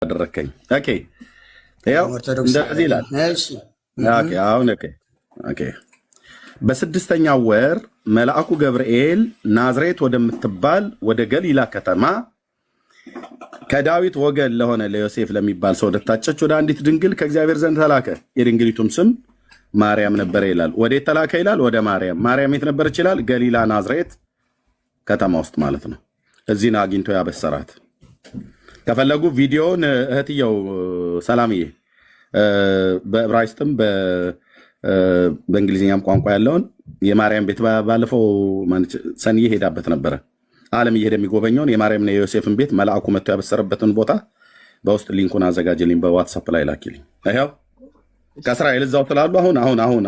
አደረከኝ። ኦኬ ያው እንደዚህ ይላል። ኦኬ አሁን ኦኬ በስድስተኛው ወር መልአኩ ገብርኤል ናዝሬት ወደምትባል ወደ ገሊላ ከተማ ከዳዊት ወገን ለሆነ ለዮሴፍ ለሚባል ሰው ወደታጨች ወደ አንዲት ድንግል ከእግዚአብሔር ዘንድ ተላከ። የድንግሊቱም ስም ማርያም ነበረ ይላል። ወዴት ተላከ ይላል? ወደ ማርያም። ማርያም የት ነበረች ይላል? ገሊላ ናዝሬት ከተማ ውስጥ ማለት ነው። እዚህን አግኝቶ ያበሰራት። ከፈለጉ ቪዲዮን እህትየው ሰላምዬ በዕብራይስጥም በእንግሊዝኛም ቋንቋ ያለውን የማርያም ቤት ባለፈው ሰንዬ ሄዳበት ነበረ። ዓለም እየሄደ የሚጎበኘውን የማርያምና የዮሴፍን ቤት መልአኩ መጥቶ ያበሰረበትን ቦታ በውስጥ ሊንኩን አዘጋጅልኝ፣ በዋትሳፕ ላይ ላኪልኝ። ይኸው ከእስራኤል እዛው ስላሉ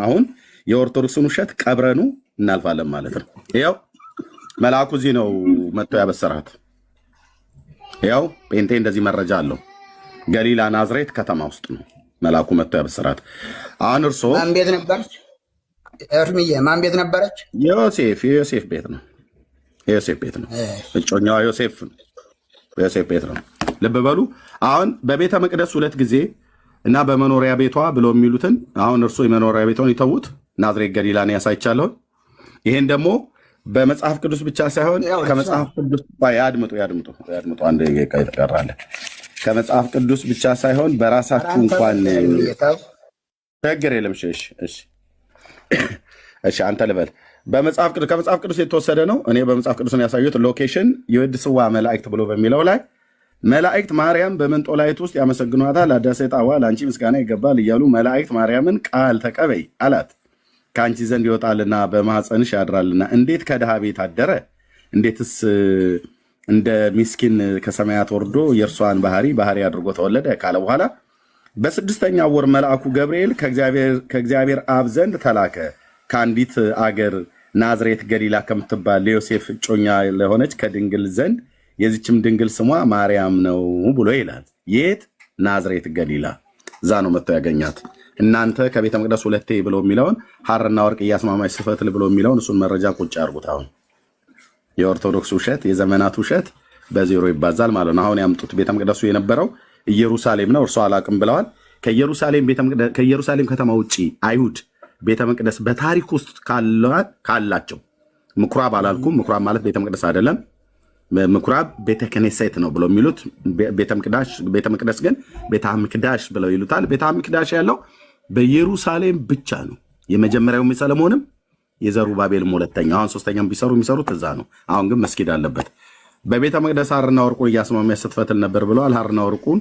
አሁን የኦርቶዶክስን ውሸት ቀብረኑ እናልፋለን ማለት ነው። ይኸው መልአኩ እዚህ ነው መጥቶ ያበሰራት። ያው ጴንጤ እንደዚህ መረጃ አለው። ገሊላ ናዝሬት ከተማ ውስጥ ነው መልአኩ መጥቶ ያበሰራት። አሁን እርሶ ማን ቤት ነበረች? እርምዬ ማን ቤት ነበረች? የዮሴፍ ቤት ነው። የዮሴፍ ቤት ነው። እጮኛዋ ዮሴፍ ቤት ነው። ልብ በሉ። አሁን በቤተ መቅደስ 2 ጊዜ እና በመኖሪያ ቤቷ ብለው የሚሉትን አሁን እርሶ የመኖሪያ ቤቷን ይተዉት። ናዝሬት ገሊላን ያሳይቻለሁ። ይሄን ደግሞ በመጽሐፍ ቅዱስ ብቻ ሳይሆን ከመጽሐፍ ቅዱስ ያድምጡ። አንድ ይቀራል። ከመጽሐፍ ቅዱስ ብቻ ሳይሆን በራሳችሁ እንኳን ችግር የለም። እሺ አንተ ልበል። ከመጽሐፍ ቅዱስ የተወሰደ ነው። እኔ በመጽሐፍ ቅዱስ ነው ያሳዩት። ሎኬሽን የወድ ስዋ መላእክት ብሎ በሚለው ላይ መላእክት ማርያም በመንጦላይት ውስጥ ያመሰግኗታል። አዳሴ ጣዋ ለአንቺ ምስጋና ይገባል እያሉ መላእክት ማርያምን ቃል ተቀበይ አላት፣ ከአንቺ ዘንድ ይወጣልና በማኅፀንሽ ያድራልና። እንዴት ከድሃ ቤት አደረ? እንዴትስ እንደ ሚስኪን ከሰማያት ወርዶ የእርሷን ባህሪ አድርጎ ተወለደ ካለ በኋላ በ6ኛው ወር መልአኩ ገብርኤል ከእግዚአብሔር አብ ዘንድ ተላከ ከአንዲት አገር ናዝሬት ገሊላ ከምትባል ለዮሴፍ እጮኛ ለሆነች ከድንግል ዘንድ፣ የዚችም ድንግል ስሟ ማርያም ነው ብሎ ይላል። የት? ናዝሬት ገሊላ። እዛ ነው መጥቶ ያገኛት። እናንተ ከቤተ መቅደስ 2 ብለው የሚለውን ሐርና ወርቅ እያስማማች ስፈትል ብሎ የሚለውን እሱን መረጃ ቁጭ አድርጉት። አሁን የኦርቶዶክስ ውሸት የዘመናት ውሸት በዜሮ ይባዛል ማለት ነው። አሁን ያምጡት። ቤተ መቅደሱ የነበረው ኢየሩሳሌም ነው። እርሷ አላቅም ብለዋል። ከኢየሩሳሌም ከተማ ውጭ አይሁድ ቤተ መቅደስ በታሪክ ውስጥ ካላቸው ምኩራብ አላልኩም። ምኩራብ ማለት ቤተ መቅደስ አይደለም። ምኩራብ ቤተ ከኔሴት ነው ብለው የሚሉት። ቤተ መቅደስ ግን ቤተ ምክዳሽ ብለው ይሉታል። ቤተ ምክዳሽ ያለው በኢየሩሳሌም ብቻ ነው። የመጀመሪያው ሰለሞንም የዘሩባቤልም 2ኛው፣ አሁን 3ኛም የሚሰሩት እዛ ነው። አሁን ግን መስጊድ አለበት። በቤተ መቅደስ ሐርና ወርቁን እያስማማች ስትፈትል ነበር ብለዋል። ሐርና ወርቁን